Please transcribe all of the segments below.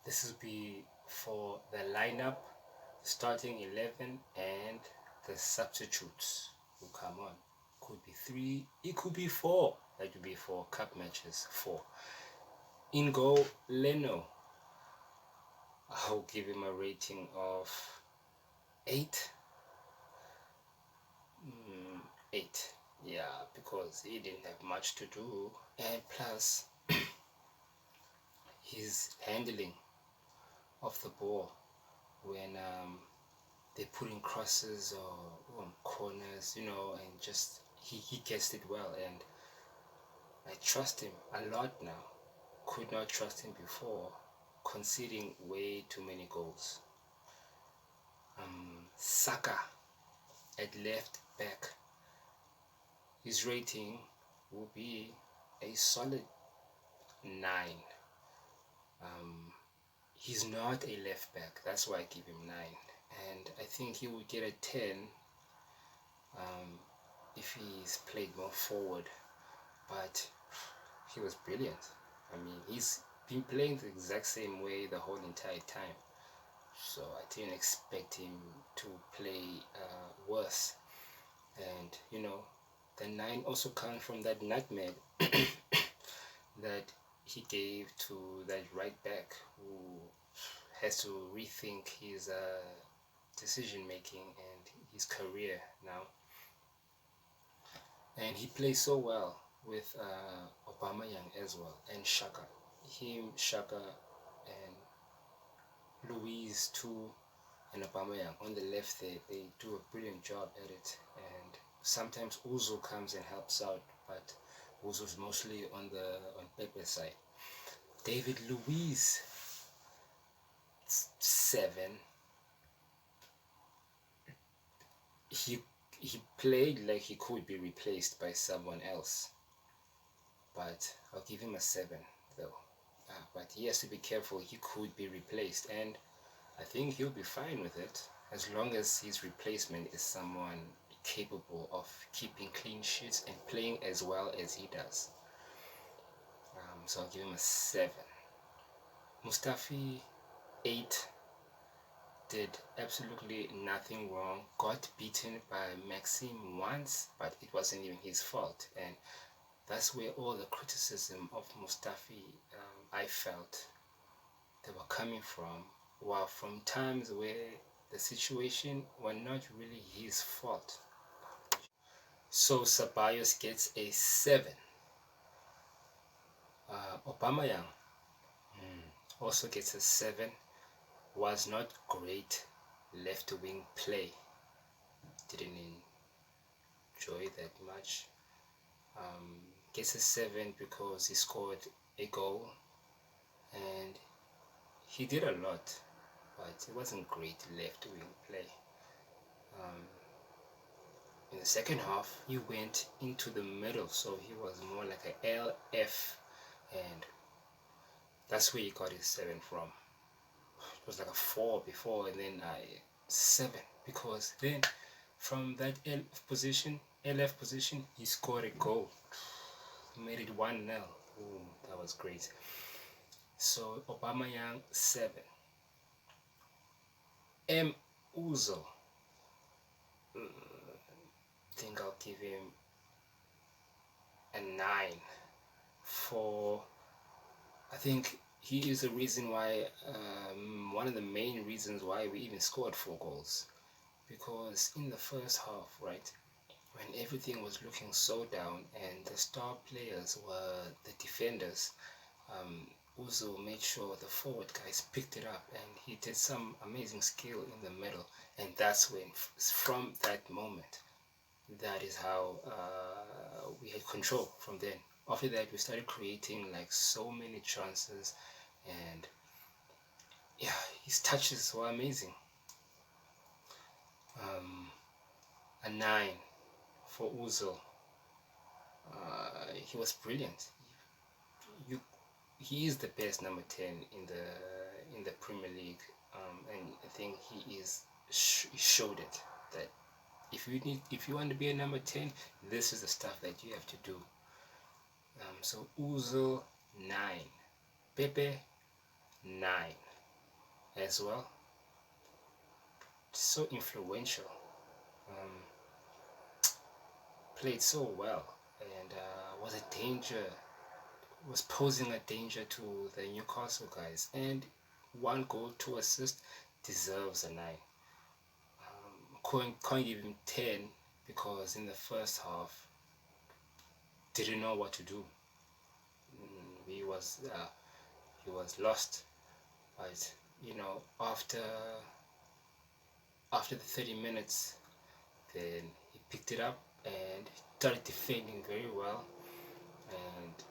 This will be for the lineup, starting 11, and the substitutes who come on. Could be 3, it could be 4. That would be for cup matches. 4. In goal, Leno. I'll give him a rating of 8. 8. Yeah, because he didn't have much to do, and plus his handling of the ball when they put in crosses or corners, and just he gets it well, and I trust him a lot now. Could not trust him before, conceding way too many goals. Saka at left back, his rating will be a solid 9. He's not a left back, that's why I give him 9, and I think he would get a 10 if he's played more forward. But he was brilliant. I mean, he's been playing the exact same way the whole entire time, so I didn't expect him to play worse. And the 9 also comes from that nutmeg that he gave to that right back who has to rethink his decision making and his career now. And he plays so well with Aubameyang as well, and Shaka. Him, Shaka, and Luiz too, and Aubameyang on the left there, they do a brilliant job at it. And sometimes Uzo comes and helps out, but Uzo's mostly on Pepe's side. David Luiz, 7. He played like he could be replaced by someone else, but I'll give him a 7 though. But he has to be careful, he could be replaced, and I think he'll be fine with it as long as his replacement is someone capable of keeping clean sheets and playing as well as he does. So I'll give him a 7. Mustafi, 8. Did absolutely nothing wrong. Got beaten by Maxime once, but it wasn't even his fault, and that's where all the criticism of Mustafi I felt they were coming from, while from times where the situation was not really his fault. So Ceballos gets a 7. Aubameyang also gets a 7. Was not great left wing play. Didn't enjoy that much. Gets a 7 because he scored a goal and he did a lot, but it wasn't great left wing play. In the second half, he went into the middle, so he was more like a LF, and that's where he got his 7 from. It was like a 4 before, and then a 7, because then from that LF position, he scored a goal. He made it 1-0. That was great. So Aubameyang 7. Uzo, I think I'll give him a 9 for, I think he is the reason why, one of the main reasons why we even scored 4 goals. Because in the first half, right, when everything was looking so down and the star players were the defenders, Uzo made sure the forward guys picked it up, and he did some amazing skill in the middle, and that's when, from that moment, that is how we had control from then. After that, we started creating like so many chances, and yeah, his touches were amazing. A 9 for Uzo. He was brilliant. He is the best number 10 in the Premier League, and I think he showed it that if you want to be a number 10, this is the stuff that you have to do. So Uzo 9, Pepe 9. as well. So influential. Played so well, and was a danger, was posing a danger to the Newcastle guys. And 1 goal, 2 assists, deserves a 9. Can't give him 10 because in the first half didn't know what to do. He was lost, but after the 30 minutes, then he picked it up and started defending very well and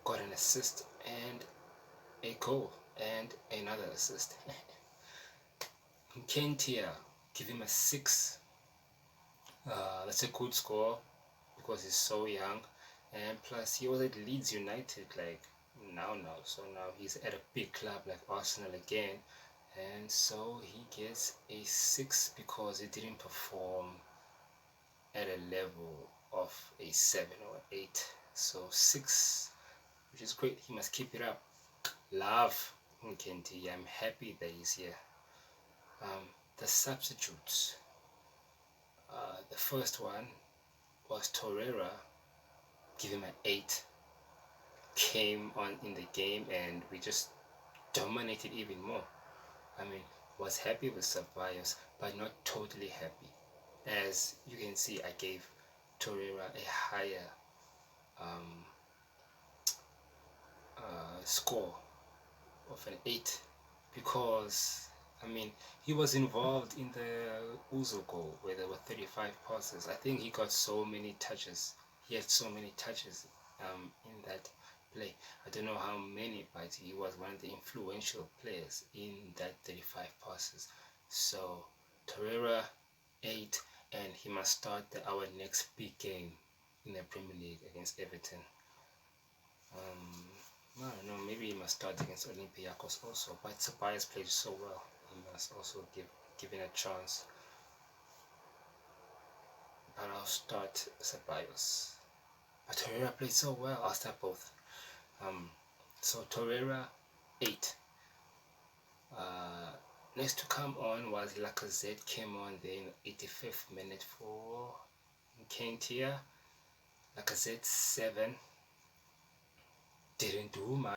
got an assist and a goal and another assist. Kentia, give him a 6. That's a good score because he's so young, and plus he was at Leeds United now, so now he's at a big club like Arsenal again, and so he gets a 6 because he didn't perform at a level of a 7 or 8. So 6, which is great. He must keep it up. Love Nkenti. I'm happy that he's here. The substitutes. The first one was Torreira. Give him an 8. Came on in the game and we just dominated even more. Was happy with Ceballos, but not totally happy. As you can see, I gave Torreira a higher score of an 8 because he was involved in the Uzo goal where there were 35 passes. I think he got so many touches. He had so many touches in that play. I don't know how many, but he was one of the influential players in that 35 passes. So Torreira 8, and he must start our next big game in the Premier League against Everton. I don't know, maybe he must start against Olympiacos also, but Ceballos played so well. He must also give it a chance. But I'll start Ceballos. But Torreira played so well, I'll start both. So Torreira 8. Next to come on was Lacazette, came on then 85th minute for Kentia. Lacazette 7. Didn't do much.